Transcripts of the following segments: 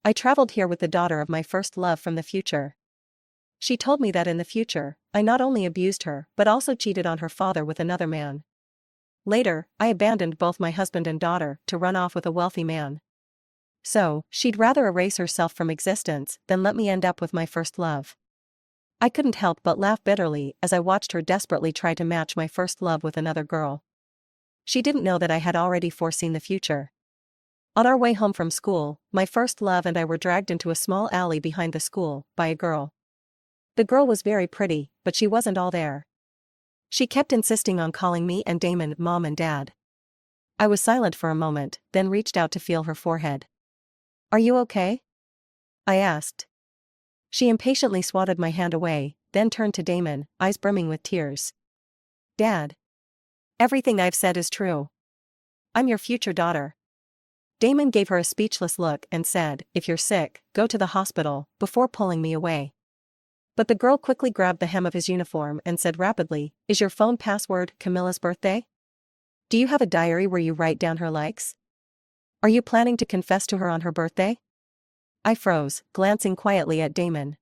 I traveled here with the daughter of my first love from the future. She told me that in the future, I not only abused her but also cheated on her father with another man. Later, I abandoned both my husband and daughter to run off with a wealthy man. So, she'd rather erase herself from existence than let me end up with my first love. I couldn't help but laugh bitterly as I watched her desperately try to match my first love with another girl. She didn't know that I had already foreseen the future. On our way home from school, my first love and I were dragged into a small alley behind the school by a girl. The girl was very pretty, but she wasn't all there. She kept insisting on calling me and Damon Mom and Dad. I was silent for a moment, then reached out to feel her forehead. "Are you okay?" I asked. She impatiently swatted my hand away, then turned to Damon, eyes brimming with tears. "Dad. Everything I've said is true. I'm your future daughter." Damon gave her a speechless look and said, "If you're sick, go to the hospital," before pulling me away. But the girl quickly grabbed the hem of his uniform and said rapidly, "Is your phone password Camilla's birthday? Do you have a diary where you write down her likes? Are you planning to confess to her on her birthday?" I froze, glancing quietly at Damon.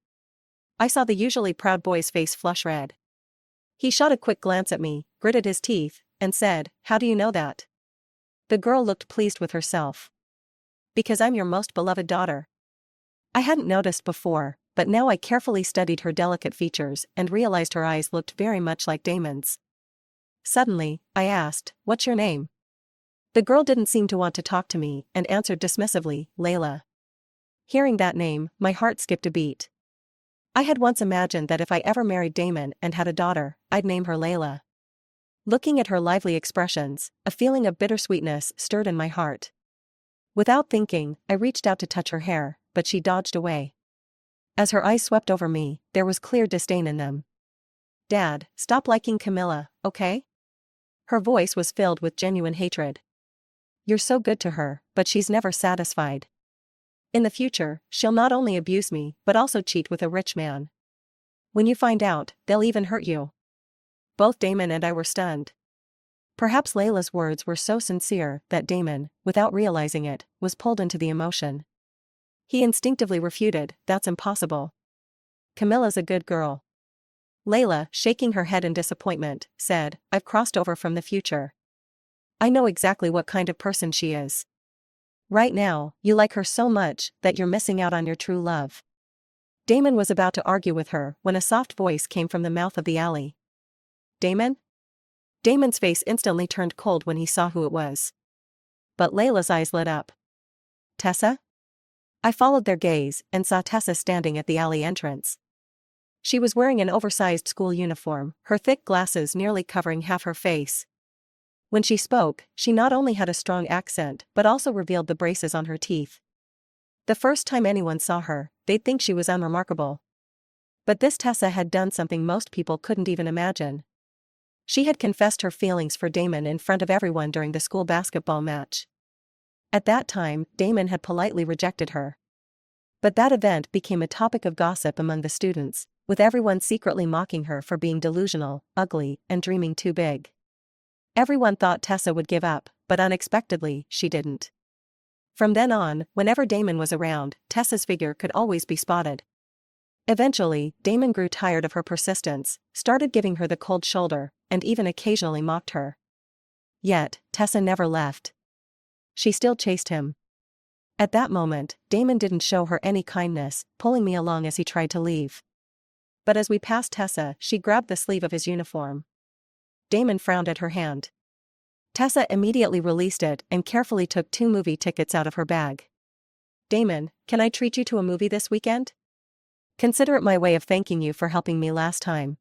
I saw the usually proud boy's face flush red. He shot a quick glance at me, gritted his teeth, and said, "How do you know that?" The girl looked pleased with herself. "Because I'm your most beloved daughter." I hadn't noticed before, but now I carefully studied her delicate features and realized her eyes looked very much like Damon's. Suddenly, I asked, "What's your name?" The girl didn't seem to want to talk to me and answered dismissively, "Layla." Hearing that name, my heart skipped a beat. I had once imagined that if I ever married Damon and had a daughter, I'd name her Layla. Looking at her lively expressions, a feeling of bittersweetness stirred in my heart. Without thinking, I reached out to touch her hair, but she dodged away. As her eyes swept over me, there was clear disdain in them. "Dad, stop liking Camilla, okay?" Her voice was filled with genuine hatred. "You're so good to her, but she's never satisfied. In the future, she'll not only abuse me but also cheat with a rich man. When you find out, they'll even hurt you." Both Damon and I were stunned. Perhaps Layla's words were so sincere that Damon, without realizing it, was pulled into the emotion. He instinctively refuted, "That's impossible. Camilla's a good girl." Layla, shaking her head in disappointment, said, "I've crossed over from the future. I know exactly what kind of person she is. Right now, you like her so much that you're missing out on your true love." Damon was about to argue with her when a soft voice came from the mouth of the alley. "Damon?" Damon's face instantly turned cold when he saw who it was. But Layla's eyes lit up. "Tessa?" I followed their gaze and saw Tessa standing at the alley entrance. She was wearing an oversized school uniform, her thick glasses nearly covering half her face. When she spoke, she not only had a strong accent but also revealed the braces on her teeth. The first time anyone saw her, they'd think she was unremarkable. But this Tessa had done something most people couldn't even imagine. She had confessed her feelings for Damon in front of everyone during the school basketball match. At that time, Damon had politely rejected her. But that event became a topic of gossip among the students, with everyone secretly mocking her for being delusional, ugly, and dreaming too big. Everyone thought Tessa would give up, but unexpectedly, she didn't. From then on, whenever Damon was around, Tessa's figure could always be spotted. Eventually, Damon grew tired of her persistence, started giving her the cold shoulder, and even occasionally mocked her. Yet, Tessa never left. She still chased him. At that moment, Damon didn't show her any kindness, pulling me along as he tried to leave. But as we passed Tessa, she grabbed the sleeve of his uniform. Damon frowned at her hand. Tessa immediately released it and carefully took 2 movie tickets out of her bag. "Damon, can I treat you to a movie this weekend? Consider it my way of thanking you for helping me last time."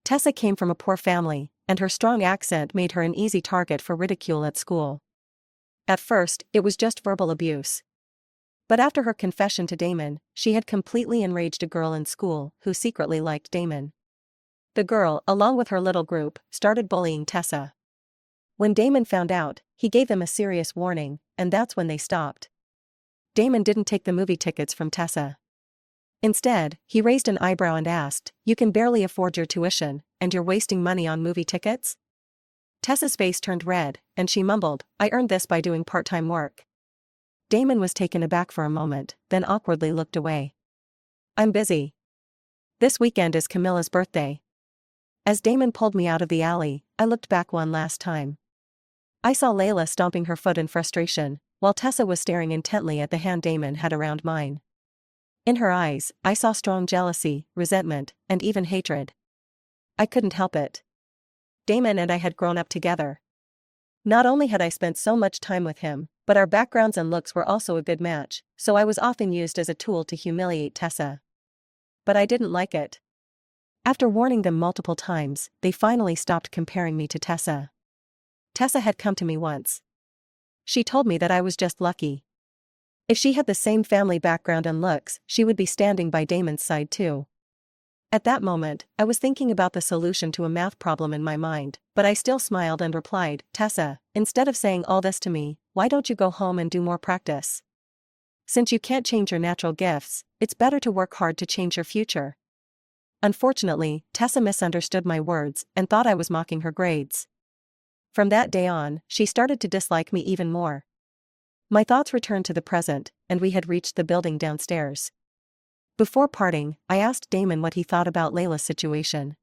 Tessa came from a poor family, and her strong accent made her an easy target for ridicule at school. At first, it was just verbal abuse. But after her confession to Damon, she had completely enraged a girl in school who secretly liked Damon. The girl, along with her little group, started bullying Tessa. When Damon found out, he gave them a serious warning, and that's when they stopped. Damon didn't take the movie tickets from Tessa. Instead, he raised an eyebrow and asked, "You can barely afford your tuition, and you're wasting money on movie tickets?" Tessa's face turned red, and she mumbled, "I earned this by doing part-time work." Damon was taken aback for a moment, then awkwardly looked away. I'm busy. This weekend is Camilla's birthday. As Damon pulled me out of the alley, I looked back one last time. I saw Layla stomping her foot in frustration, while Tessa was staring intently at the hand Damon had around mine. In her eyes, I saw strong jealousy, resentment, and even hatred. I couldn't help it. Damon and I had grown up together. Not only had I spent so much time with him, but our backgrounds and looks were also a good match, so I was often used as a tool to humiliate Tessa. But I didn't like it. After warning them multiple times, they finally stopped comparing me to Tessa. Tessa had come to me once. She told me that I was just lucky. If she had the same family background and looks, she would be standing by Damon's side too. At that moment, I was thinking about the solution to a math problem in my mind, but I still smiled and replied, Tessa, instead of saying all this to me, why don't you go home and do more practice? Since you can't change your natural gifts, it's better to work hard to change your future. Unfortunately, Tessa misunderstood my words and thought I was mocking her grades. From that day on, she started to dislike me even more. My thoughts returned to the present, and we had reached the building downstairs. Before parting, I asked Damon what he thought about Layla's situation.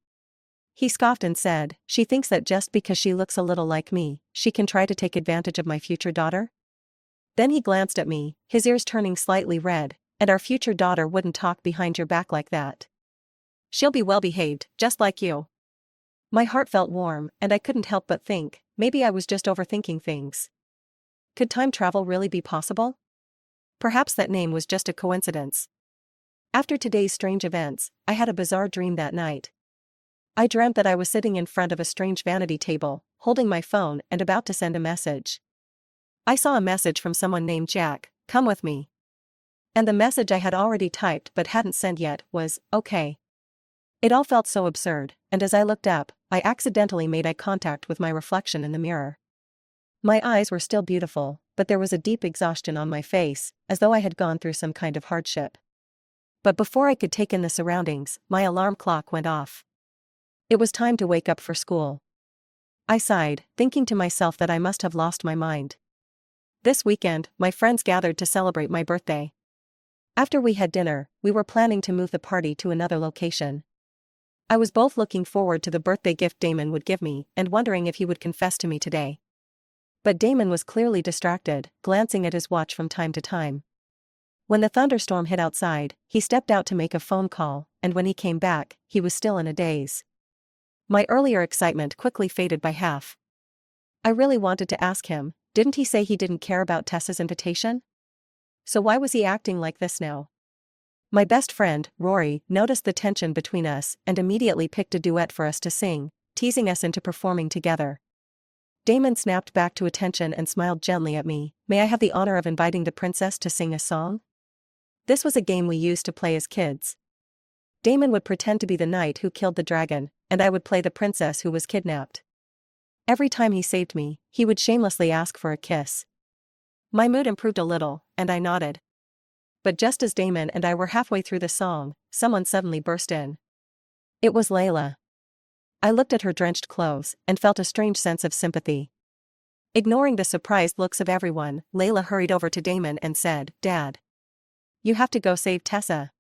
He scoffed and said, she thinks that just because she looks a little like me, she can try to take advantage of my future daughter? Then he glanced at me, his ears turning slightly red, and our future daughter wouldn't talk behind your back like that. She'll be well behaved, just like you. My heart felt warm, and I couldn't help but think, maybe I was just overthinking things. Could time travel really be possible? Perhaps that name was just a coincidence. After today's strange events, I had a bizarre dream that night. I dreamt that I was sitting in front of a strange vanity table, holding my phone and about to send a message. I saw a message from someone named Jack, come with me. And the message I had already typed but hadn't sent yet was, okay. It all felt so absurd, and as I looked up, I accidentally made eye contact with my reflection in the mirror. My eyes were still beautiful, but there was a deep exhaustion on my face, as though I had gone through some kind of hardship. But before I could take in the surroundings, my alarm clock went off. It was time to wake up for school. I sighed, thinking to myself that I must have lost my mind. This weekend, my friends gathered to celebrate my birthday. After we had dinner, we were planning to move the party to another location. I was both looking forward to the birthday gift Damon would give me and wondering if he would confess to me today. But Damon was clearly distracted, glancing at his watch from time to time. When the thunderstorm hit outside, he stepped out to make a phone call, and when he came back, he was still in a daze. My earlier excitement quickly faded by half. I really wanted to ask him, didn't he say he didn't care about Tessa's invitation? So why was he acting like this now? My best friend, Rory, noticed the tension between us and immediately picked a duet for us to sing, teasing us into performing together. Damon snapped back to attention and smiled gently at me. May I have the honor of inviting the princess to sing a song? This was a game we used to play as kids. Damon would pretend to be the knight who killed the dragon, and I would play the princess who was kidnapped. Every time he saved me, he would shamelessly ask for a kiss. My mood improved a little, and I nodded. But just as Damon and I were halfway through the song, someone suddenly burst in. It was Layla. I looked at her drenched clothes and felt a strange sense of sympathy. Ignoring the surprised looks of everyone, Layla hurried over to Damon and said, Dad. You have to go save Tessa.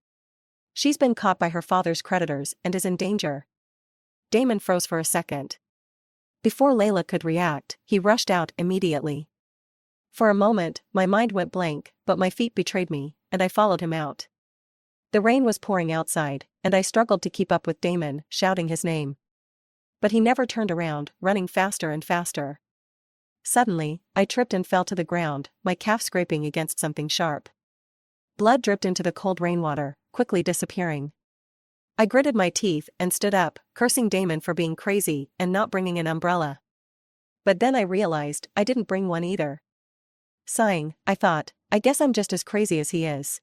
She's been caught by her father's creditors and is in danger. Damon froze for a second. Before Layla could react, he rushed out immediately. For a moment, my mind went blank, but my feet betrayed me, and I followed him out. The rain was pouring outside, and I struggled to keep up with Damon, shouting his name. But he never turned around, running faster and faster. Suddenly, I tripped and fell to the ground, my calf scraping against something sharp. Blood dripped into the cold rainwater, quickly disappearing. I gritted my teeth and stood up, cursing Damon for being crazy and not bringing an umbrella. But then I realized I didn't bring one either. Sighing, I thought, I guess I'm just as crazy as he is.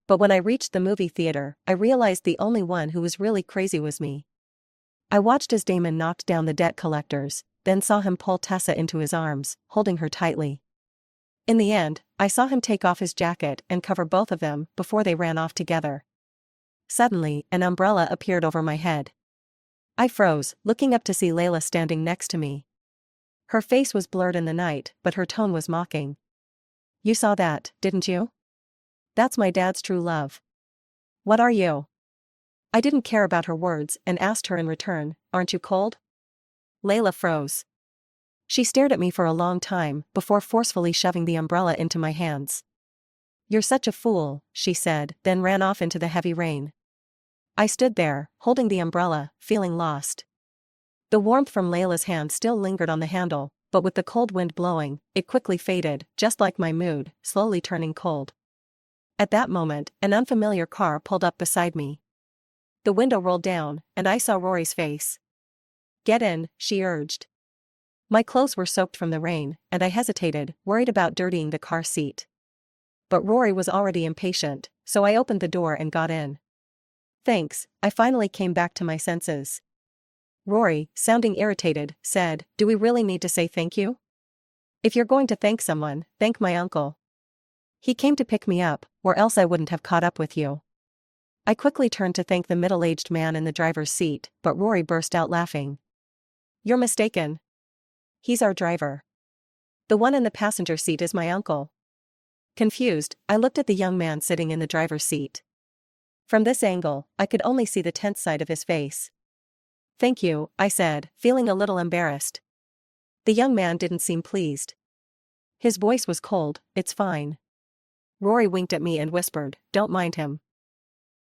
But when I reached the movie theater, I realized the only one who was really crazy was me. I watched as Damon knocked down the debt collectors, then saw him pull Tessa into his arms, holding her tightly. In the end, I saw him take off his jacket and cover both of them before they ran off together. Suddenly, an umbrella appeared over my head. I froze, looking up to see Layla standing next to me. Her face was blurred in the night, but her tone was mocking. You saw that, didn't you? That's my dad's true love. What are you? I didn't care about her words and asked her in return, aren't you cold? Layla froze. She stared at me for a long time before forcefully shoving the umbrella into my hands. You're such a fool, she said, then ran off into the heavy rain. I stood there, holding the umbrella, feeling lost. The warmth from Layla's hand still lingered on the handle, but with the cold wind blowing, it quickly faded, just like my mood, slowly turning cold. At that moment, an unfamiliar car pulled up beside me. The window rolled down, and I saw Rory's face. Get in, she urged. My clothes were soaked from the rain, and I hesitated, worried about dirtying the car seat. But Rory was already impatient, so I opened the door and got in. Thanks, I finally came back to my senses. Rory, sounding irritated, said, do we really need to say thank you? If you're going to thank someone, thank my uncle. He came to pick me up, or else I wouldn't have caught up with you. I quickly turned to thank the middle-aged man in the driver's seat, but Rory burst out laughing. You're mistaken. He's our driver. The one in the passenger seat is my uncle. Confused, I looked at the young man sitting in the driver's seat. From this angle, I could only see the tense side of his face. Thank you, I said, feeling a little embarrassed. The young man didn't seem pleased. His voice was cold, it's fine. Rory winked at me and whispered, don't mind him.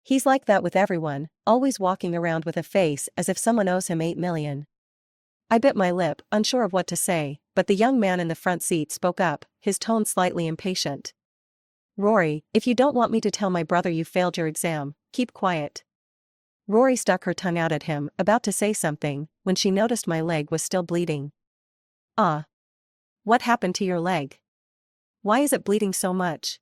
He's like that with everyone, always walking around with a face as if someone owes him 8 million. I bit my lip, unsure of what to say, but the young man in the front seat spoke up, his tone slightly impatient. Rory, if you don't want me to tell my brother you failed your exam, keep quiet. Rory stuck her tongue out at him, about to say something, when she noticed my leg was still bleeding. Ah. What happened to your leg? Why is it bleeding so much?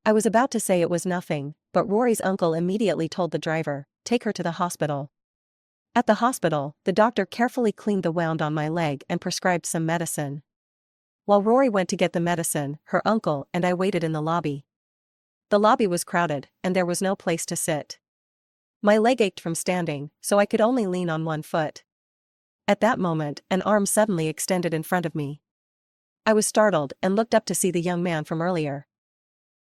I was about to say it was nothing, but Rory's uncle immediately told the driver, take her to the hospital. At the hospital, the doctor carefully cleaned the wound on my leg and prescribed some medicine. While Rory went to get the medicine, her uncle and I waited in the lobby. The lobby was crowded, and there was no place to sit. My leg ached from standing, so I could only lean on one foot. At that moment, an arm suddenly extended in front of me. I was startled and looked up to see the young man from earlier.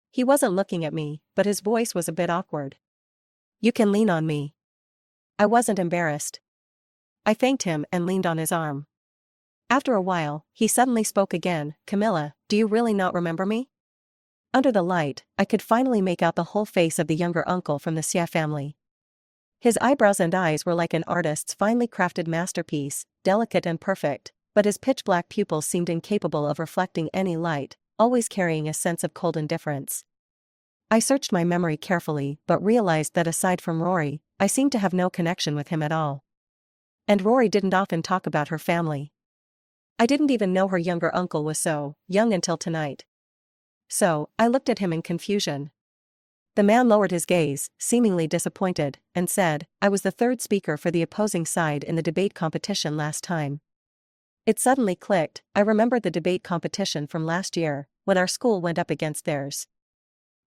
He wasn't looking at me, but his voice was a bit awkward. You can lean on me. I wasn't embarrassed. I thanked him and leaned on his arm. After a while, he suddenly spoke again, Camilla, do you really not remember me? Under the light, I could finally make out the whole face of the younger uncle from the Xia family. His eyebrows and eyes were like an artist's finely crafted masterpiece, delicate and perfect, but his pitch-black pupils seemed incapable of reflecting any light, always carrying a sense of cold indifference. I searched my memory carefully but realized that aside from Rory, I seemed to have no connection with him at all. And Rory didn't often talk about her family. I didn't even know her younger uncle was so young until tonight. So, I looked at him in confusion. The man lowered his gaze, seemingly disappointed, and said, I was the third speaker for the opposing side in the debate competition last time. It suddenly clicked, I remembered the debate competition from last year, when our school went up against theirs.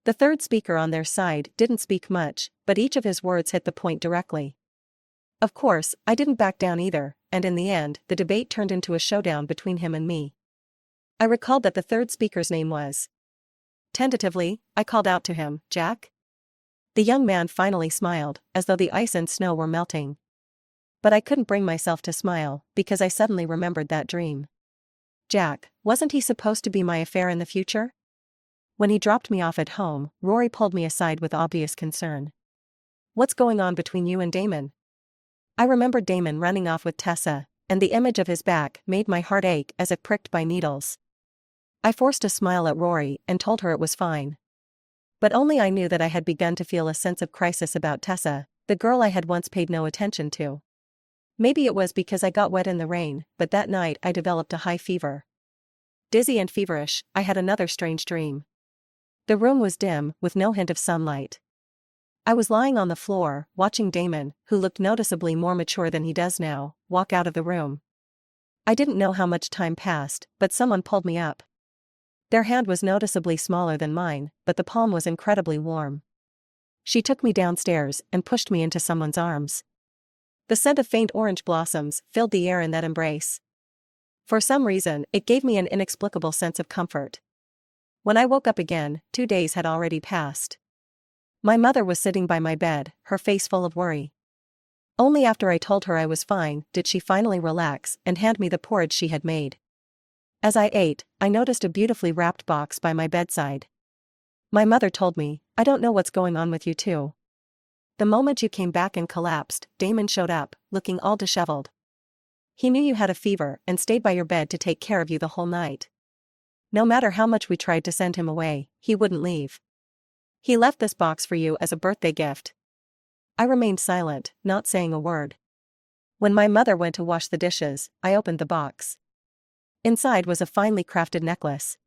The third speaker on their side didn't speak much, but each of his words hit the point directly. Of course, I didn't back down either, and in the end, the debate turned into a showdown between him and me. I recalled that the third speaker's name was. Tentatively, I called out to him, Jack? The young man finally smiled, as though the ice and snow were melting. But I couldn't bring myself to smile, because I suddenly remembered that dream. Jack, wasn't he supposed to be my affair in the future? When he dropped me off at home, Rory pulled me aside with obvious concern. What's going on between you and Damon? I remembered Damon running off with Tessa, and the image of his back made my heart ache as if pricked by needles. I forced a smile at Rory and told her it was fine. But only I knew that I had begun to feel a sense of crisis about Tessa, the girl I had once paid no attention to. Maybe it was because I got wet in the rain, but that night I developed a high fever. Dizzy and feverish, I had another strange dream. The room was dim, with no hint of sunlight. I was lying on the floor, watching Damon, who looked noticeably more mature than he does now, walk out of the room. I didn't know how much time passed, but someone pulled me up. Their hand was noticeably smaller than mine, but the palm was incredibly warm. She took me downstairs and pushed me into someone's arms. The scent of faint orange blossoms filled the air in that embrace. For some reason, it gave me an inexplicable sense of comfort. When I woke up again, 2 days had already passed. My mother was sitting by my bed, her face full of worry. Only after I told her I was fine did she finally relax and hand me the porridge she had made. As I ate, I noticed a beautifully wrapped box by my bedside. My mother told me, "I don't know what's going on with you two. The moment you came back and collapsed, Damon showed up, looking all disheveled. He knew you had a fever and stayed by your bed to take care of you the whole night. No matter how much we tried to send him away, he wouldn't leave. He left this box for you as a birthday gift." I remained silent, not saying a word. When my mother went to wash the dishes, I opened the box. Inside was a finely crafted necklace.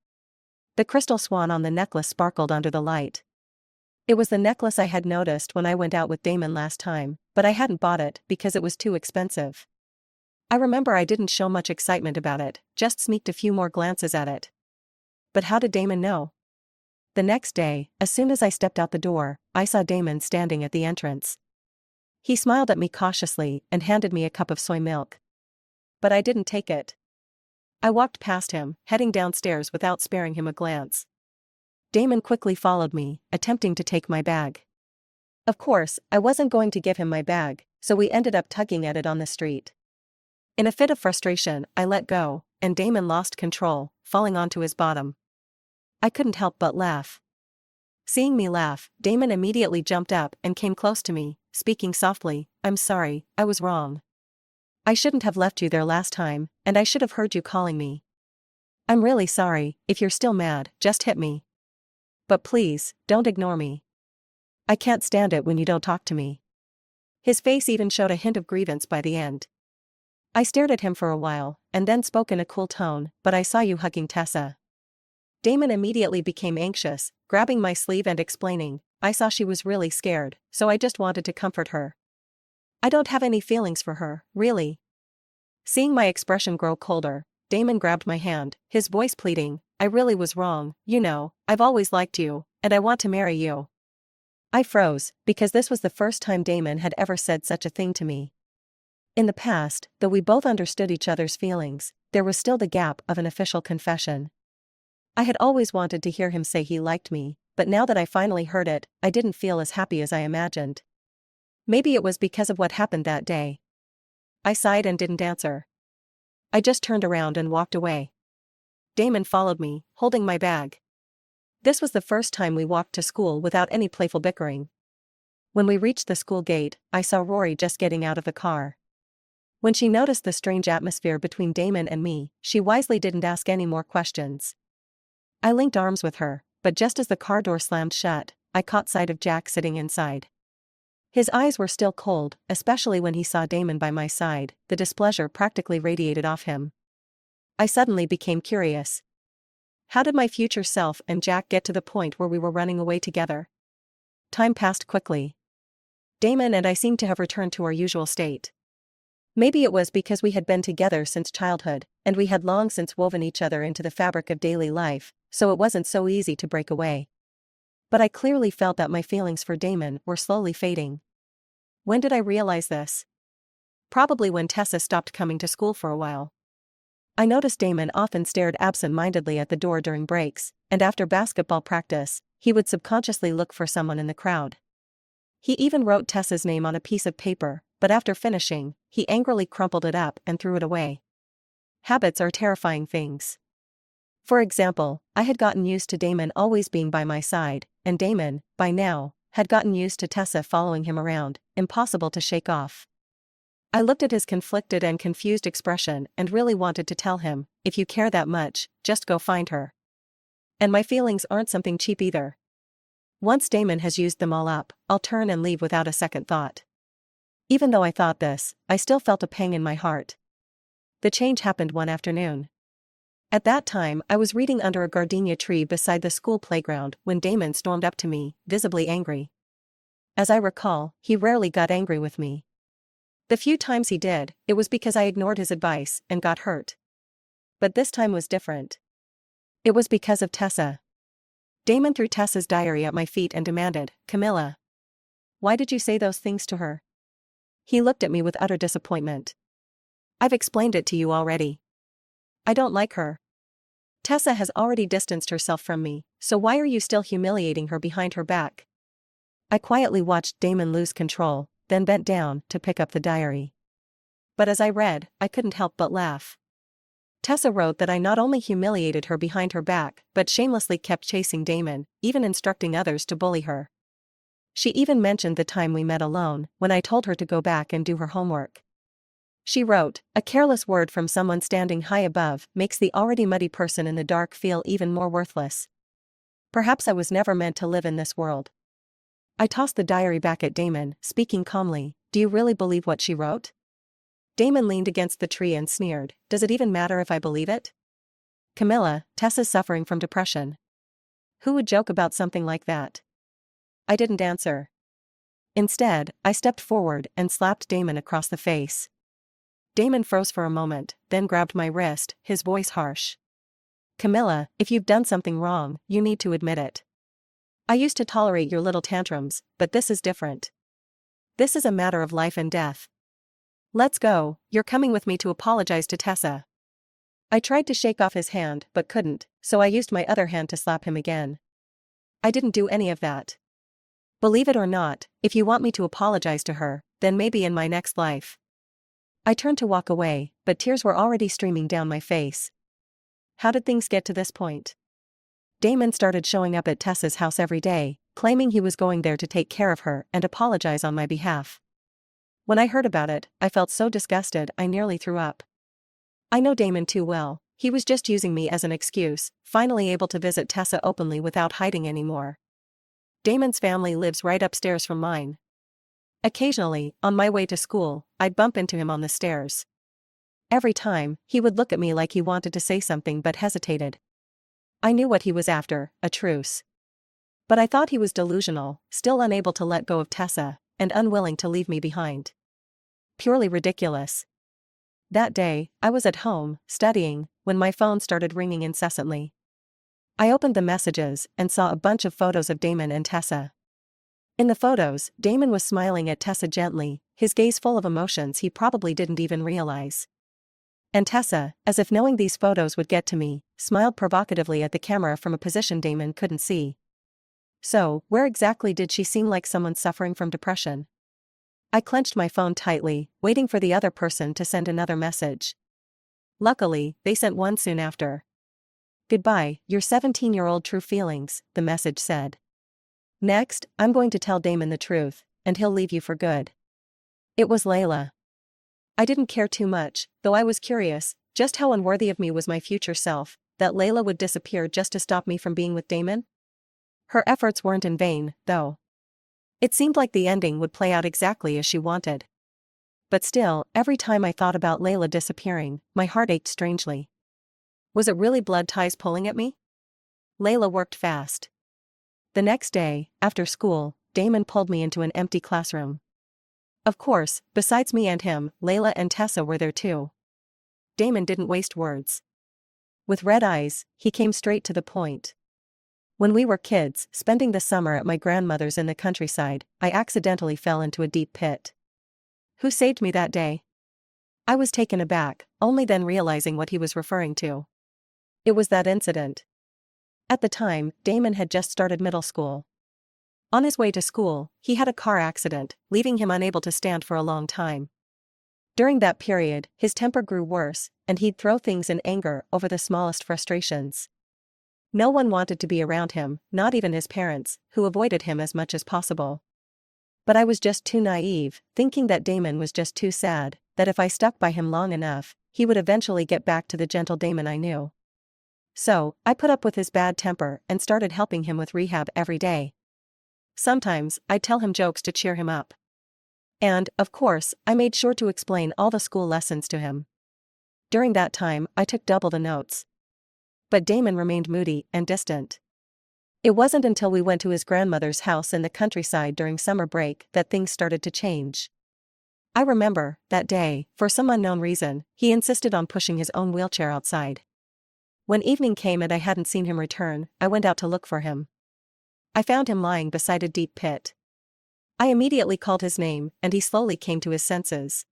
The crystal swan on the necklace sparkled under the light. It was the necklace I had noticed when I went out with Damon last time, but I hadn't bought it because it was too expensive. I remember I didn't show much excitement about it, just sneaked a few more glances at it. But how did Damon know? The next day, as soon as I stepped out the door, I saw Damon standing at the entrance. He smiled at me cautiously and handed me a cup of soy milk. But I didn't take it. I walked past him, heading downstairs without sparing him a glance. Damon quickly followed me, attempting to take my bag. Of course, I wasn't going to give him my bag, so we ended up tugging at it on the street. In a fit of frustration, I let go, and Damon lost control, falling onto his bottom. I couldn't help but laugh. Seeing me laugh, Damon immediately jumped up and came close to me, speaking softly, "I'm sorry, I was wrong. I shouldn't have left you there last time, and I should have heard you calling me. I'm really sorry. If you're still mad, just hit me. But please, don't ignore me. I can't stand it when you don't talk to me." His face even showed a hint of grievance by the end. I stared at him for a while, and then spoke in a cool tone, "But I saw you hugging Tessa." Damon immediately became anxious, grabbing my sleeve and explaining, "I saw she was really scared, so I just wanted to comfort her. I don't have any feelings for her, really." Seeing my expression grow colder, Damon grabbed my hand, his voice pleading, "I really was wrong, you know, I've always liked you, and I want to marry you." I froze, because this was the first time Damon had ever said such a thing to me. In the past, though we both understood each other's feelings, there was still the gap of an official confession. I had always wanted to hear him say he liked me, but now that I finally heard it, I didn't feel as happy as I imagined. Maybe it was because of what happened that day. I sighed and didn't answer. I just turned around and walked away. Damon followed me, holding my bag. This was the first time we walked to school without any playful bickering. When we reached the school gate, I saw Rory just getting out of the car. When she noticed the strange atmosphere between Damon and me, she wisely didn't ask any more questions. I linked arms with her, but just as the car door slammed shut, I caught sight of Jack sitting inside. His eyes were still cold, especially when he saw Damon by my side. The displeasure practically radiated off him. I suddenly became curious. How did my future self and Jack get to the point where we were running away together? Time passed quickly. Damon and I seemed to have returned to our usual state. Maybe it was because we had been together since childhood, and we had long since woven each other into the fabric of daily life, so it wasn't so easy to break away. But I clearly felt that my feelings for Damon were slowly fading. When did I realize this? Probably when Tessa stopped coming to school for a while. I noticed Damon often stared absent-mindedly at the door during breaks, and after basketball practice, he would subconsciously look for someone in the crowd. He even wrote Tessa's name on a piece of paper, but after finishing, he angrily crumpled it up and threw it away. Habits are terrifying things. For example, I had gotten used to Damon always being by my side, and Damon, by now, had gotten used to Tessa following him around, impossible to shake off. I looked at his conflicted and confused expression and really wanted to tell him, "If you care that much, just go find her." And my feelings aren't something cheap either. Once Damon has used them all up, I'll turn and leave without a second thought. Even though I thought this, I still felt a pang in my heart. The change happened one afternoon. At that time, I was reading under a gardenia tree beside the school playground when Damon stormed up to me, visibly angry. As I recall, he rarely got angry with me. The few times he did, it was because I ignored his advice and got hurt. But this time was different. It was because of Tessa. Damon threw Tessa's diary at my feet and demanded, "Camilla, why did you say those things to her?" He looked at me with utter disappointment. "I've explained it to you already. I don't like her. Tessa has already distanced herself from me, so why are you still humiliating her behind her back? I quietly watched Damon lose control, then bent down to pick up the diary. But as I read, I couldn't help but laugh. Tessa wrote that I not only humiliated her behind her back, but shamelessly kept chasing Damon, even instructing others to bully her. She even mentioned the time we met alone, when I told her to go back and do her homework. She wrote, "A careless word from someone standing high above makes the already muddy person in the dark feel even more worthless. Perhaps I was never meant to live in this world." I tossed the diary back at Damon, speaking calmly. "Do you really believe what she wrote?" Damon leaned against the tree and sneered, "Does it even matter if I believe it? Camilla, Tessa's suffering from depression. Who would joke about something like that?" I didn't answer. Instead, I stepped forward and slapped Damon across the face. Damon froze for a moment, then grabbed my wrist, his voice harsh. "Camilla, if you've done something wrong, you need to admit it. I used to tolerate your little tantrums, but this is different. This is a matter of life and death. Let's go, you're coming with me to apologize to Tessa." I tried to shake off his hand but couldn't, so I used my other hand to slap him again. "I didn't do any of that. Believe it or not, if you want me to apologize to her, then maybe in my next life." I turned to walk away, but tears were already streaming down my face. How did things get to this point? Damon started showing up at Tessa's house every day, claiming he was going there to take care of her and apologize on my behalf. When I heard about it, I felt so disgusted I nearly threw up. I know Damon too well. He was just using me as an excuse, finally able to visit Tessa openly without hiding anymore. Damon's family lives right upstairs from mine. Occasionally, on my way to school, I'd bump into him on the stairs. Every time, he would look at me like he wanted to say something but hesitated. I knew what he was after, a truce. But I thought he was delusional, still unable to let go of Tessa, and unwilling to leave me behind. Purely ridiculous. That day, I was at home, studying, when my phone started ringing incessantly. I opened the messages and saw a bunch of photos of Damon and Tessa. In the photos, Damon was smiling at Tessa gently, his gaze full of emotions he probably didn't even realize. And Tessa, as if knowing these photos would get to me, smiled provocatively at the camera from a position Damon couldn't see. So, where exactly did she seem like someone suffering from depression? I clenched my phone tightly, waiting for the other person to send another message. Luckily, they sent one soon after. "Goodbye, your 17-year-old true feelings," the message said. "Next, I'm going to tell Damon the truth, and he'll leave you for good." It was Layla. I didn't care too much, though I was curious, just how unworthy of me was my future self, that Layla would disappear just to stop me from being with Damon? Her efforts weren't in vain, though. It seemed like the ending would play out exactly as she wanted. But still, every time I thought about Layla disappearing, my heart ached strangely. Was it really blood ties pulling at me? Layla worked fast. The next day, after school, Damon pulled me into an empty classroom. Of course, besides me and him, Layla and Tessa were there too. Damon didn't waste words. With red eyes, he came straight to the point. "When we were kids, spending the summer at my grandmother's in the countryside, I accidentally fell into a deep pit. Who saved me that day?" I was taken aback, only then realizing what he was referring to. It was that incident. At the time, Damon had just started middle school. On his way to school, he had a car accident, leaving him unable to stand for a long time. During that period, his temper grew worse, and he'd throw things in anger over the smallest frustrations. No one wanted to be around him, not even his parents, who avoided him as much as possible. But I was just too naive, thinking that Damon was just too sad, that if I stuck by him long enough, he would eventually get back to the gentle Damon I knew. So, I put up with his bad temper and started helping him with rehab every day. Sometimes, I'd tell him jokes to cheer him up. And, of course, I made sure to explain all the school lessons to him. During that time, I took double the notes. But Damon remained moody and distant. It wasn't until we went to his grandmother's house in the countryside during summer break that things started to change. I remember, that day, for some unknown reason, he insisted on pushing his own wheelchair outside. When evening came and I hadn't seen him return, I went out to look for him. I found him lying beside a deep pit. I immediately called his name, and he slowly came to his senses.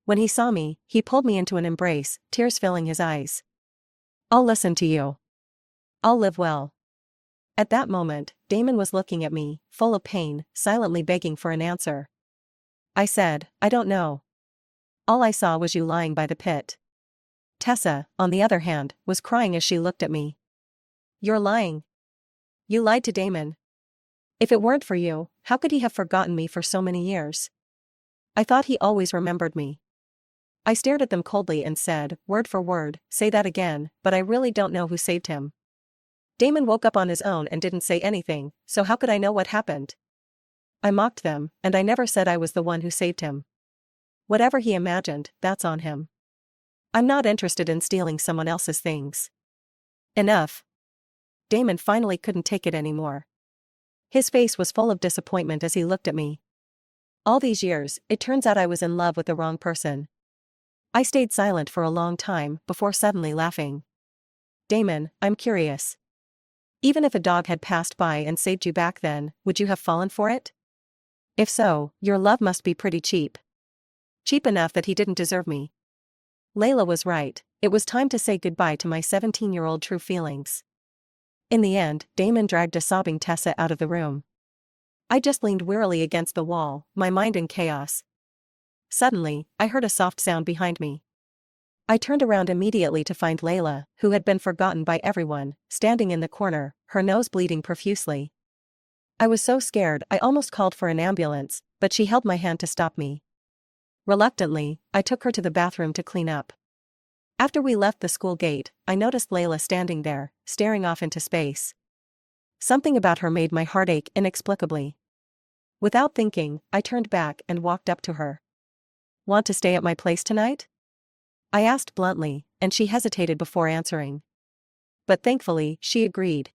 When he saw me, he pulled me into an embrace, tears filling his eyes. I'll listen to you. I'll live well. At that moment, Damon was looking at me, full of pain, silently begging for an answer. I said, I don't know. All I saw was you lying by the pit. Tessa, on the other hand, was crying as she looked at me. You're lying. You lied to Damon. If it weren't for you, how could he have forgotten me for so many years? I thought he always remembered me. I stared at them coldly and said, word for word, say that again, but I really don't know who saved him. Damon woke up on his own and didn't say anything, so how could I know what happened? I mocked them, and I never said I was the one who saved him. Whatever he imagined, that's on him. I'm not interested in stealing someone else's things. Enough. Damon finally couldn't take it anymore. His face was full of disappointment as he looked at me. All these years, it turns out I was in love with the wrong person. I stayed silent for a long time before suddenly laughing. Damon, I'm curious. Even if a dog had passed by and saved you back then, would you have fallen for it? If so, your love must be pretty cheap. Cheap enough that he didn't deserve me. Layla was right, it was time to say goodbye to my 17-year-old true feelings. In the end, Damon dragged a sobbing Tessa out of the room. I just leaned wearily against the wall, my mind in chaos. Suddenly, I heard a soft sound behind me. I turned around immediately to find Layla, who had been forgotten by everyone, standing in the corner, her nose bleeding profusely. I was so scared I almost called for an ambulance, but she held my hand to stop me. Reluctantly, I took her to the bathroom to clean up. After we left the school gate, I noticed Layla standing there, staring off into space. Something about her made my heart ache inexplicably. Without thinking, I turned back and walked up to her. Want to stay at my place tonight? I asked bluntly, and she hesitated before answering. But thankfully, she agreed.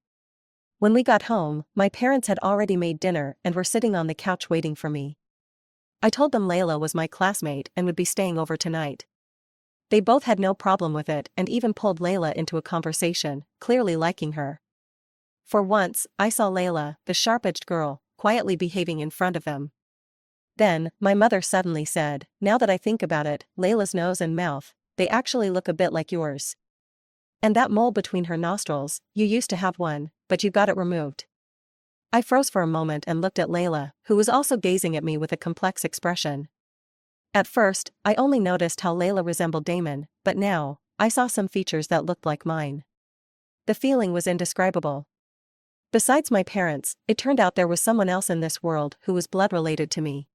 When we got home, my parents had already made dinner and were sitting on the couch waiting for me. I told them Layla was my classmate and would be staying over tonight. They both had no problem with it and even pulled Layla into a conversation, clearly liking her. For once, I saw Layla, the sharp-edged girl, quietly behaving in front of them. Then, my mother suddenly said, now that I think about it, Layla's nose and mouth, they actually look a bit like yours. And that mole between her nostrils, you used to have one, but you got it removed. I froze for a moment and looked at Layla, who was also gazing at me with a complex expression. At first, I only noticed how Layla resembled Damon, but now, I saw some features that looked like mine. The feeling was indescribable. Besides my parents, it turned out there was someone else in this world who was blood-related to me.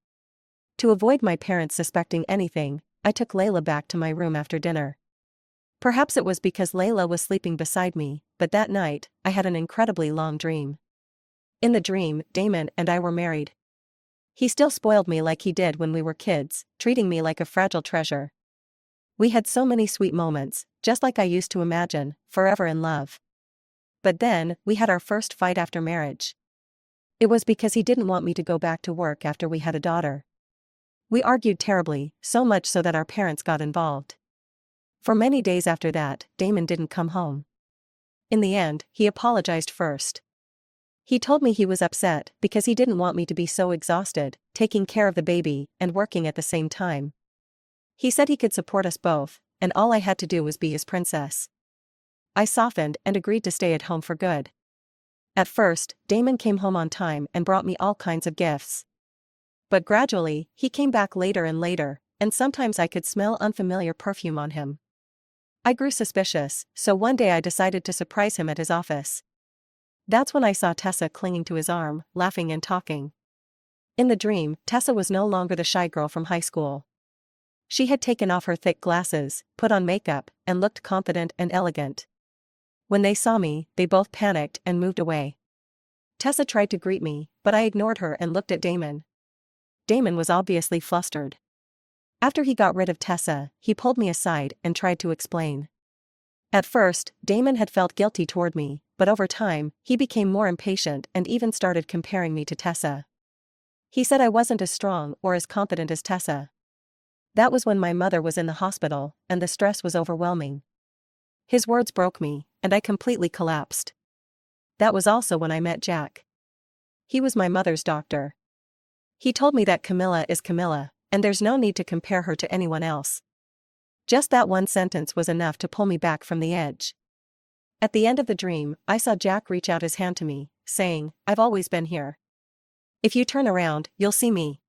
To avoid my parents suspecting anything, I took Layla back to my room after dinner. Perhaps it was because Layla was sleeping beside me, but that night, I had an incredibly long dream. In the dream, Damon and I were married. He still spoiled me like he did when we were kids, treating me like a fragile treasure. We had so many sweet moments, just like I used to imagine, forever in love. But then, we had our first fight after marriage. It was because he didn't want me to go back to work after we had a daughter. We argued terribly, so much so that our parents got involved. For many days after that, Damon didn't come home. In the end, he apologized first. He told me he was upset because he didn't want me to be so exhausted, taking care of the baby and working at the same time. He said he could support us both, and all I had to do was be his princess. I softened and agreed to stay at home for good. At first, Damon came home on time and brought me all kinds of gifts. But gradually, he came back later and later, and sometimes I could smell unfamiliar perfume on him. I grew suspicious, so one day I decided to surprise him at his office. That's when I saw Tessa clinging to his arm, laughing and talking. In the dream, Tessa was no longer the shy girl from high school. She had taken off her thick glasses, put on makeup, and looked confident and elegant. When they saw me, they both panicked and moved away. Tessa tried to greet me, but I ignored her and looked at Damon. Damon was obviously flustered. After he got rid of Tessa, he pulled me aside and tried to explain. At first, Damon had felt guilty toward me, but over time, he became more impatient and even started comparing me to Tessa. He said I wasn't as strong or as confident as Tessa. That was when my mother was in the hospital, and the stress was overwhelming. His words broke me, and I completely collapsed. That was also when I met Jack. He was my mother's doctor. He told me that Camilla is Camilla, and there's no need to compare her to anyone else. Just that one sentence was enough to pull me back from the edge. At the end of the dream, I saw Jack reach out his hand to me, saying, "I've always been here. If you turn around, you'll see me."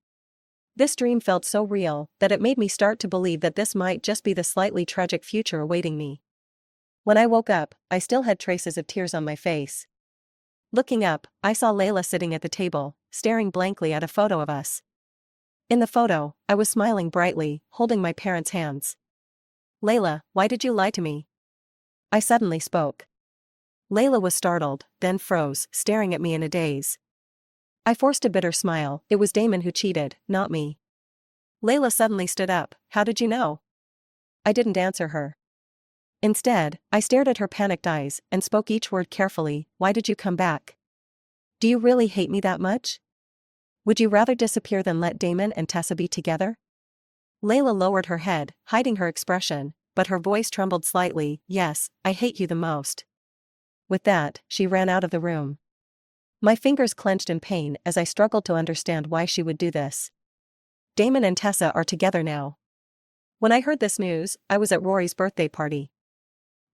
This dream felt so real that it made me start to believe that this might just be the slightly tragic future awaiting me. When I woke up, I still had traces of tears on my face. Looking up, I saw Layla sitting at the table, staring blankly at a photo of us. In the photo, I was smiling brightly, holding my parents' hands. "Layla, why did you lie to me?" I suddenly spoke. Layla was startled, then froze, staring at me in a daze. I forced a bitter smile. It was Damon who cheated, not me. Layla suddenly stood up. "How did you know?" I didn't answer her. Instead, I stared at her panicked eyes and spoke each word carefully. "Why did you come back? Do you really hate me that much? Would you rather disappear than let Damon and Tessa be together?" Layla lowered her head, hiding her expression, but her voice trembled slightly. "Yes, I hate you the most." With that, she ran out of the room. My fingers clenched in pain as I struggled to understand why she would do this. Damon and Tessa are together now. When I heard this news, I was at Rory's birthday party.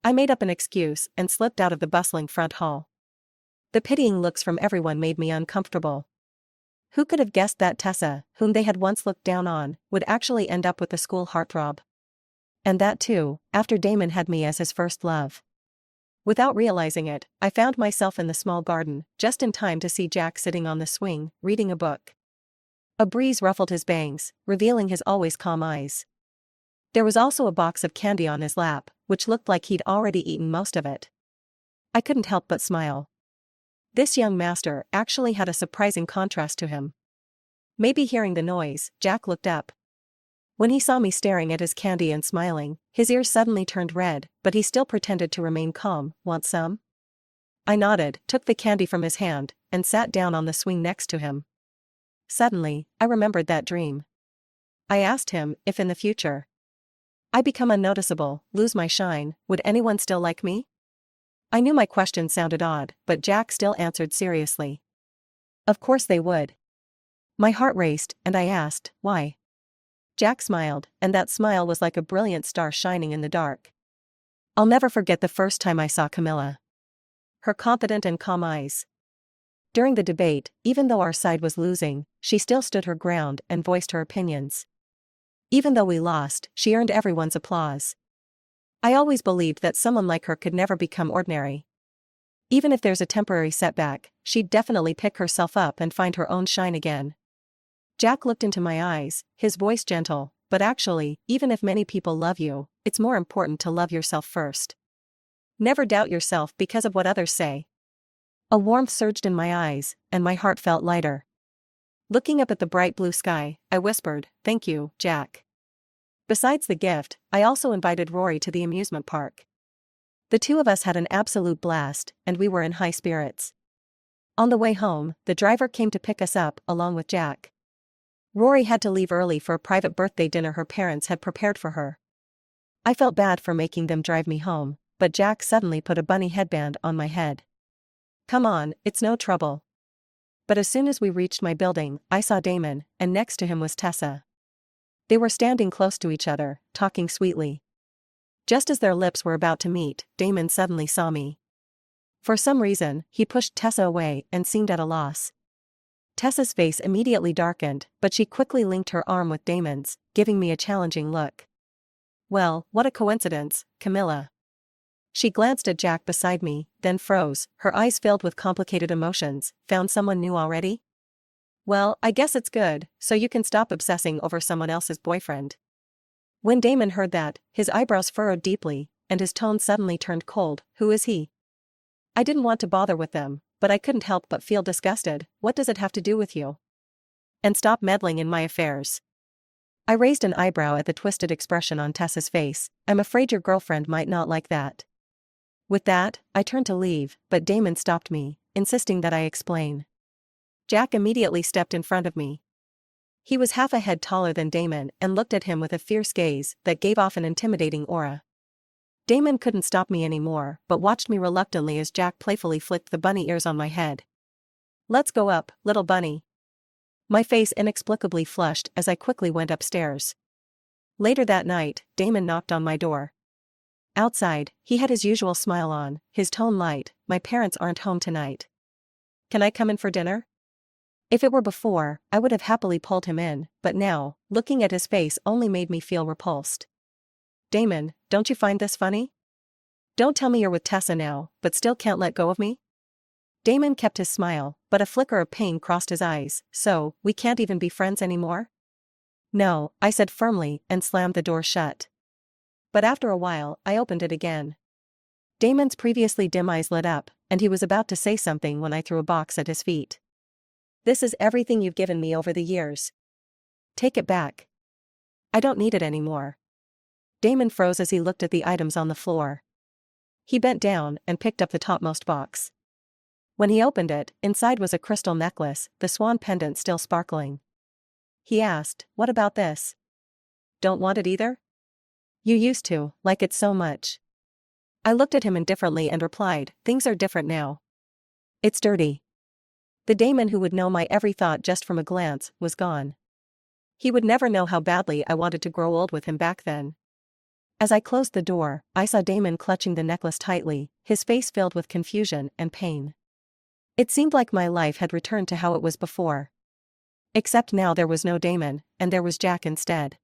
I made up an excuse and slipped out of the bustling front hall. The pitying looks from everyone made me uncomfortable. Who could have guessed that Tessa, whom they had once looked down on, would actually end up with the school heartthrob? And that too, after Damon had me as his first love. Without realizing it, I found myself in the small garden, just in time to see Jack sitting on the swing, reading a book. A breeze ruffled his bangs, revealing his always calm eyes. There was also a box of candy on his lap, which looked like he'd already eaten most of it. I couldn't help but smile. This young master actually had a surprising contrast to him. Maybe hearing the noise, Jack looked up. When he saw me staring at his candy and smiling, his ears suddenly turned red, but he still pretended to remain calm. "Want some?" I nodded, took the candy from his hand, and sat down on the swing next to him. Suddenly, I remembered that dream. I asked him if in the future I become unnoticeable, lose my shine, would anyone still like me? I knew my question sounded odd, but Jack still answered seriously. Of course they would. My heart raced, and I asked, "Why?" Jack smiled, and that smile was like a brilliant star shining in the dark. I'll never forget the first time I saw Camilla. Her confident and calm eyes. During the debate, even though our side was losing, she still stood her ground and voiced her opinions. Even though we lost, she earned everyone's applause. I always believed that someone like her could never become ordinary. Even if there's a temporary setback, she'd definitely pick herself up and find her own shine again. Jack looked into my eyes, his voice gentle, "But actually, even if many people love you, it's more important to love yourself first. Never doubt yourself because of what others say." A warmth surged in my eyes, and my heart felt lighter. Looking up at the bright blue sky, I whispered, "Thank you, Jack." Besides the gift, I also invited Rory to the amusement park. The two of us had an absolute blast, and we were in high spirits. On the way home, the driver came to pick us up, along with Jack. Rory had to leave early for a private birthday dinner her parents had prepared for her. I felt bad for making them drive me home, but Jack suddenly put a bunny headband on my head. "Come on, it's no trouble." But as soon as we reached my building, I saw Damon, and next to him was Tessa. They were standing close to each other, talking sweetly. Just as their lips were about to meet, Damon suddenly saw me. For some reason, he pushed Tessa away and seemed at a loss. Tessa's face immediately darkened, but she quickly linked her arm with Damon's, giving me a challenging look. "Well, what a coincidence, Camilla." She glanced at Jack beside me, then froze, her eyes filled with complicated emotions. "Found someone new already?" "Well, I guess it's good, so you can stop obsessing over someone else's boyfriend." When Damon heard that, his eyebrows furrowed deeply, and his tone suddenly turned cold. "Who is he?" I didn't want to bother with them, but I couldn't help but feel disgusted. "What does it have to do with you? And stop meddling in my affairs." I raised an eyebrow at the twisted expression on Tessa's face. "I'm afraid your girlfriend might not like that." With that, I turned to leave, but Damon stopped me, insisting that I explain. Jack immediately stepped in front of me. He was half a head taller than Damon and looked at him with a fierce gaze that gave off an intimidating aura. Damon couldn't stop me anymore, but watched me reluctantly as Jack playfully flicked the bunny ears on my head. "Let's go up, little bunny." My face inexplicably flushed as I quickly went upstairs. Later that night, Damon knocked on my door. Outside, he had his usual smile on, his tone light. "My parents aren't home tonight. Can I come in for dinner?" If it were before, I would have happily pulled him in, but now, looking at his face only made me feel repulsed. "Damon, don't you find this funny? Don't tell me you're with Tessa now, but still can't let go of me?" Damon kept his smile, but a flicker of pain crossed his eyes. "So, we can't even be friends anymore?" "No," I said firmly and slammed the door shut. But after a while, I opened it again. Damon's previously dim eyes lit up, and he was about to say something when I threw a box at his feet. "This is everything you've given me over the years. Take it back. I don't need it anymore." Damon froze as he looked at the items on the floor. He bent down and picked up the topmost box. When he opened it, inside was a crystal necklace, the swan pendant still sparkling. He asked, "What about this? Don't want it either? You used to, like it so much." I looked at him indifferently and replied, "Things are different now. It's dirty." The Damon who would know my every thought just from a glance was gone. He would never know how badly I wanted to grow old with him back then. As I closed the door, I saw Damon clutching the necklace tightly, his face filled with confusion and pain. It seemed like my life had returned to how it was before. Except now there was no Damon, and there was Jack instead.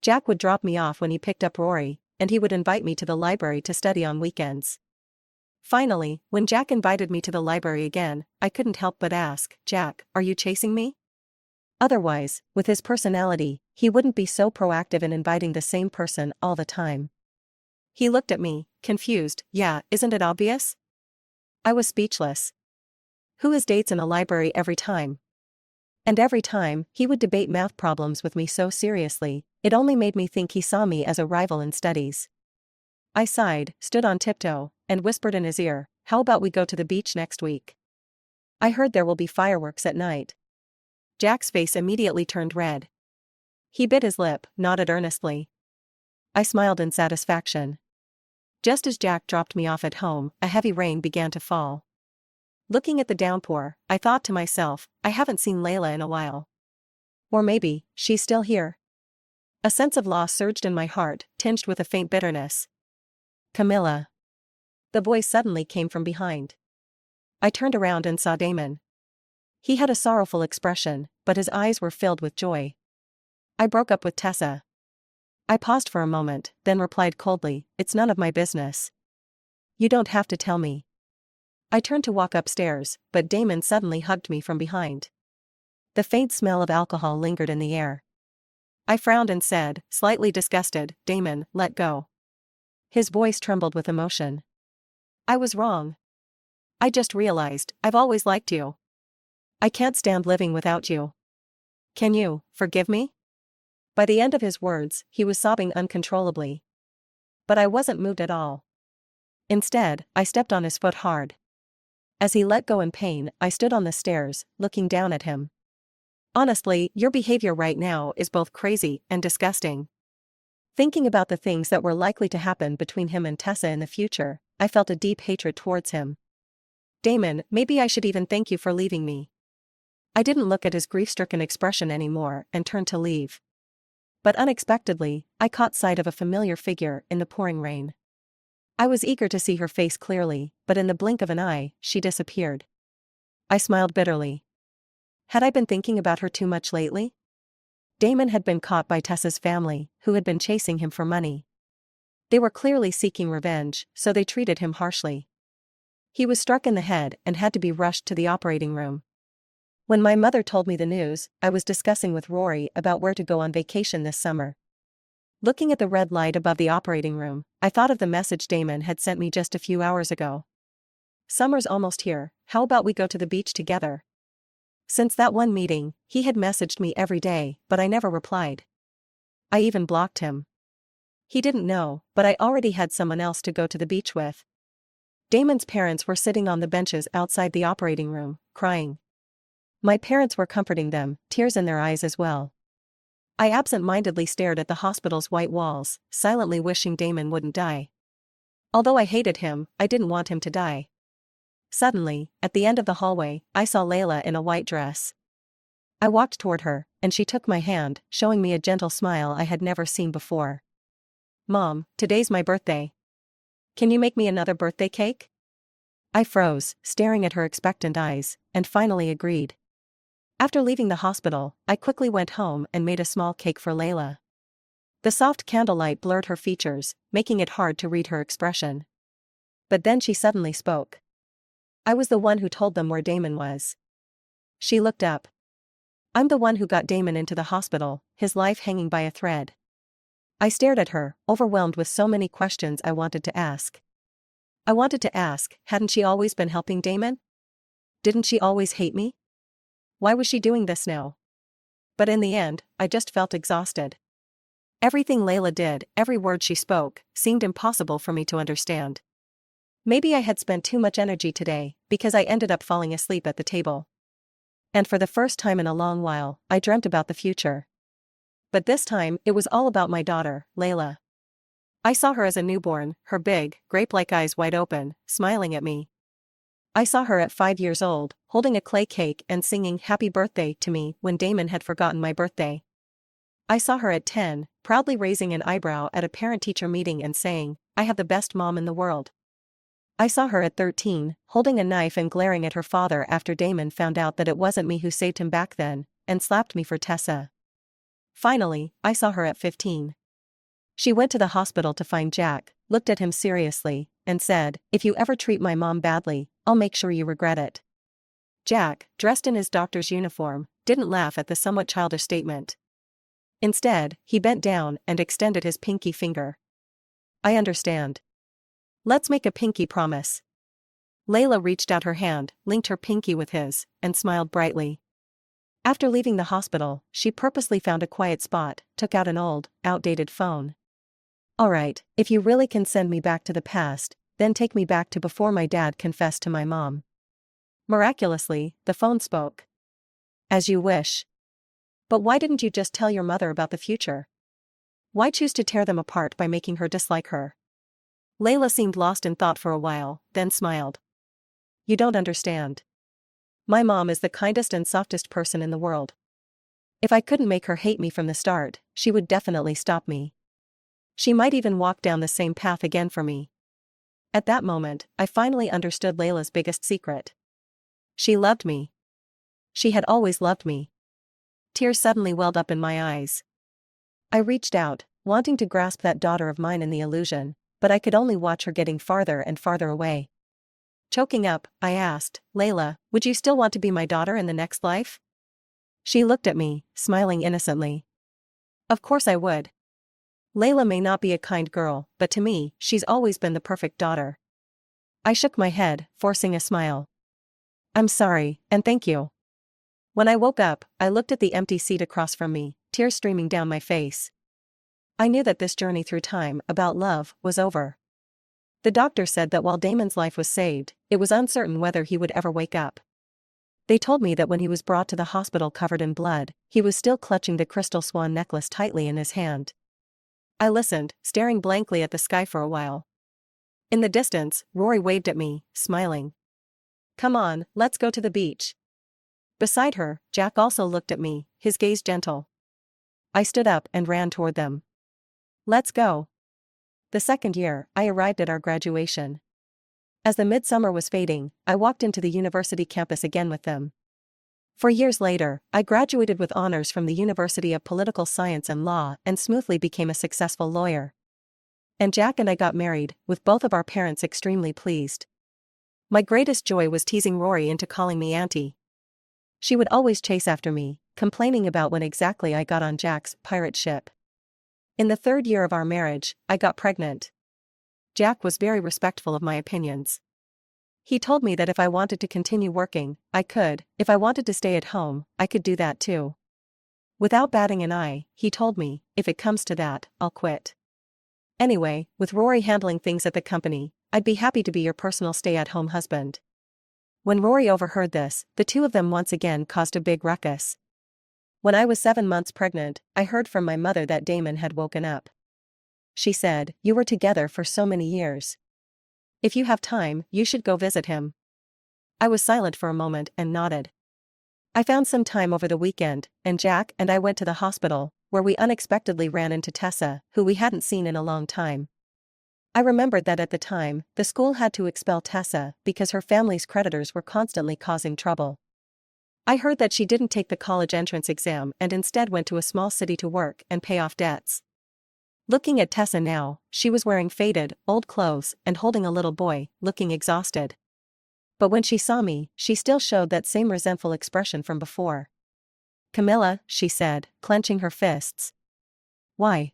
Jack would drop me off when he picked up Rory, and he would invite me to the library to study on weekends. Finally, when Jack invited me to the library again, I couldn't help but ask, "Jack, are you chasing me?" Otherwise, with his personality, he wouldn't be so proactive in inviting the same person all the time. He looked at me, confused. "Yeah, isn't it obvious?" I was speechless. Who has dates in a library every time? And every time, he would debate math problems with me so seriously, it only made me think he saw me as a rival in studies. I sighed, stood on tiptoe, and whispered in his ear, "How about we go to the beach next week? I heard there will be fireworks at night." Jack's face immediately turned red. He bit his lip, nodded earnestly. I smiled in satisfaction. Just as Jack dropped me off at home, a heavy rain began to fall. Looking at the downpour, I thought to myself, I haven't seen Layla in a while. Or maybe, she's still here. A sense of loss surged in my heart, tinged with a faint bitterness. "Camilla." The voice suddenly came from behind. I turned around and saw Damon. He had a sorrowful expression, but his eyes were filled with joy. "I broke up with Tessa." I paused for a moment, then replied coldly, "It's none of my business. You don't have to tell me." I turned to walk upstairs, but Damon suddenly hugged me from behind. The faint smell of alcohol lingered in the air. I frowned and said, slightly disgusted, "Damon, let go." His voice trembled with emotion. "I was wrong. I just realized, I've always liked you. I can't stand living without you. Can you forgive me?" By the end of his words, he was sobbing uncontrollably. But I wasn't moved at all. Instead, I stepped on his foot hard. As he let go in pain, I stood on the stairs, looking down at him. "Honestly, your behavior right now is both crazy and disgusting." Thinking about the things that were likely to happen between him and Tessa in the future, I felt a deep hatred towards him. "Damon, maybe I should even thank you for leaving me." I didn't look at his grief-stricken expression anymore and turned to leave. But unexpectedly, I caught sight of a familiar figure in the pouring rain. I was eager to see her face clearly, but in the blink of an eye, she disappeared. I smiled bitterly. Had I been thinking about her too much lately? Damon had been caught by Tessa's family, who had been chasing him for money. They were clearly seeking revenge, so they treated him harshly. He was struck in the head and had to be rushed to the operating room. When my mother told me the news, I was discussing with Rory about where to go on vacation this summer. Looking at the red light above the operating room, I thought of the message Damon had sent me just a few hours ago. "Summer's almost here, how about we go to the beach together?" Since that one meeting, he had messaged me every day, but I never replied. I even blocked him. He didn't know, but I already had someone else to go to the beach with. Damon's parents were sitting on the benches outside the operating room, crying. My parents were comforting them, tears in their eyes as well. I absent-mindedly stared at the hospital's white walls, silently wishing Damon wouldn't die. Although I hated him, I didn't want him to die. Suddenly, at the end of the hallway, I saw Layla in a white dress. I walked toward her, and she took my hand, showing me a gentle smile I had never seen before. "Mom, today's my birthday." Can you make me another birthday cake? I froze, staring at her expectant eyes, and finally agreed. After leaving the hospital, I quickly went home and made a small cake for Layla. The soft candlelight blurred her features, making it hard to read her expression. But then she suddenly spoke. I was the one who told them where Damon was. She looked up. I'm the one who got Damon into the hospital, his life hanging by a thread. I stared at her, overwhelmed with so many questions I wanted to ask. I wanted to ask, hadn't she always been helping Damon? Didn't she always hate me? Why was she doing this now? But in the end, I just felt exhausted. Everything Layla did, every word she spoke, seemed impossible for me to understand. Maybe I had spent too much energy today, because I ended up falling asleep at the table. And for the first time in a long while, I dreamt about the future. But this time, it was all about my daughter, Layla. I saw her as a newborn, her big, grape-like eyes wide open, smiling at me. I saw her at 5 years old, holding a clay cake and singing happy birthday to me when Damon had forgotten my birthday. I saw her at 10, proudly raising an eyebrow at a parent-teacher meeting and saying, I have the best mom in the world. I saw her at 13, holding a knife and glaring at her father after Damon found out that it wasn't me who saved him back then, and slapped me for Tessa. Finally, I saw her at 15. She went to the hospital to find Jack, looked at him seriously, and said, if you ever treat my mom badly, I'll make sure you regret it. Jack, dressed in his doctor's uniform, didn't laugh at the somewhat childish statement. Instead, he bent down and extended his pinky finger. I understand. Let's make a pinky promise. Layla reached out her hand, linked her pinky with his, and smiled brightly. After leaving the hospital, she purposely found a quiet spot, took out an old, outdated phone. Alright, if you really can send me back to the past, then take me back to before my dad confessed to my mom. Miraculously, the phone spoke. As you wish. But why didn't you just tell your mother about the future? Why choose to tear them apart by making her dislike her? Layla seemed lost in thought for a while, then smiled. You don't understand. My mom is the kindest and softest person in the world. If I couldn't make her hate me from the start, she would definitely stop me. She might even walk down the same path again for me. At that moment, I finally understood Layla's biggest secret. She loved me. She had always loved me. Tears suddenly welled up in my eyes. I reached out, wanting to grasp that daughter of mine in the illusion, but I could only watch her getting farther and farther away. Choking up, I asked, Layla, would you still want to be my daughter in the next life? She looked at me, smiling innocently. Of course I would. Layla may not be a kind girl, but to me, she's always been the perfect daughter. I shook my head, forcing a smile. I'm sorry, and thank you. When I woke up, I looked at the empty seat across from me, tears streaming down my face. I knew that this journey through time about love was over. The doctor said that while Damon's life was saved, it was uncertain whether he would ever wake up. They told me that when he was brought to the hospital covered in blood, he was still clutching the crystal swan necklace tightly in his hand. I listened, staring blankly at the sky for a while. In the distance, Rory waved at me, smiling. Come on, let's go to the beach. Beside her, Jack also looked at me, his gaze gentle. I stood up and ran toward them. Let's go. The second year, I arrived at our graduation. As the midsummer was fading, I walked into the university campus again with them. 4 years later, I graduated with honors from the University of Political Science and Law and smoothly became a successful lawyer. And Jack and I got married, with both of our parents extremely pleased. My greatest joy was teasing Rory into calling me Auntie. She would always chase after me, complaining about when exactly I got on Jack's pirate ship. In the 3rd year of our marriage, I got pregnant. Jack was very respectful of my opinions. He told me that if I wanted to continue working, I could; if I wanted to stay at home, I could do that too. Without batting an eye, he told me, if it comes to that, I'll quit. Anyway, with Rory handling things at the company, I'd be happy to be your personal stay-at-home husband. When Rory overheard this, the two of them once again caused a big ruckus. When I was 7 months pregnant, I heard from my mother that Damon had woken up. She said, you were together for so many years. If you have time, you should go visit him. I was silent for a moment and nodded. I found some time over the weekend, and Jack and I went to the hospital, where we unexpectedly ran into Tessa, who we hadn't seen in a long time. I remembered that at the time, the school had to expel Tessa because her family's creditors were constantly causing trouble. I heard that she didn't take the college entrance exam and instead went to a small city to work and pay off debts. Looking at Tessa now, she was wearing faded, old clothes and holding a little boy, looking exhausted. But when she saw me, she still showed that same resentful expression from before. "Camilla," she said, clenching her fists. "Why?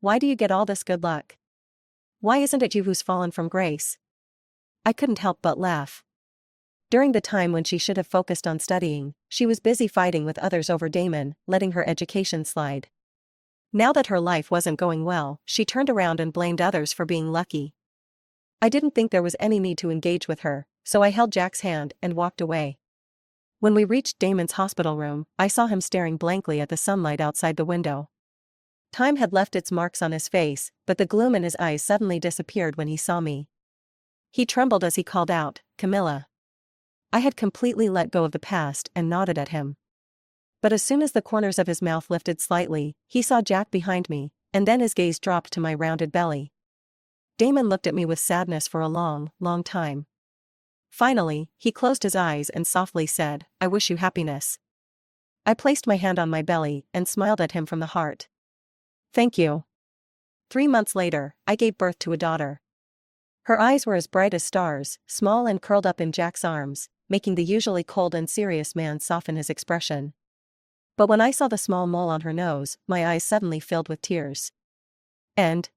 Why do you get all this good luck? Why isn't it you who's fallen from grace?" I couldn't help but laugh. During the time when she should have focused on studying, she was busy fighting with others over Damon, letting her education slide. Now that her life wasn't going well, she turned around and blamed others for being lucky. I didn't think there was any need to engage with her, so I held Jack's hand and walked away. When we reached Damon's hospital room, I saw him staring blankly at the sunlight outside the window. Time had left its marks on his face, but the gloom in his eyes suddenly disappeared when he saw me. He trembled as he called out, "Camilla." I had completely let go of the past and nodded at him. But as soon as the corners of his mouth lifted slightly, he saw Jack behind me, and then his gaze dropped to my rounded belly. Damon looked at me with sadness for a long, long time. Finally, he closed his eyes and softly said, "I wish you happiness." I placed my hand on my belly and smiled at him from the heart. "Thank you." 3 months later, I gave birth to a daughter. Her eyes were as bright as stars, small and curled up in Jack's arms, making the usually cold and serious man soften his expression. But when I saw the small mole on her nose, my eyes suddenly filled with tears. End.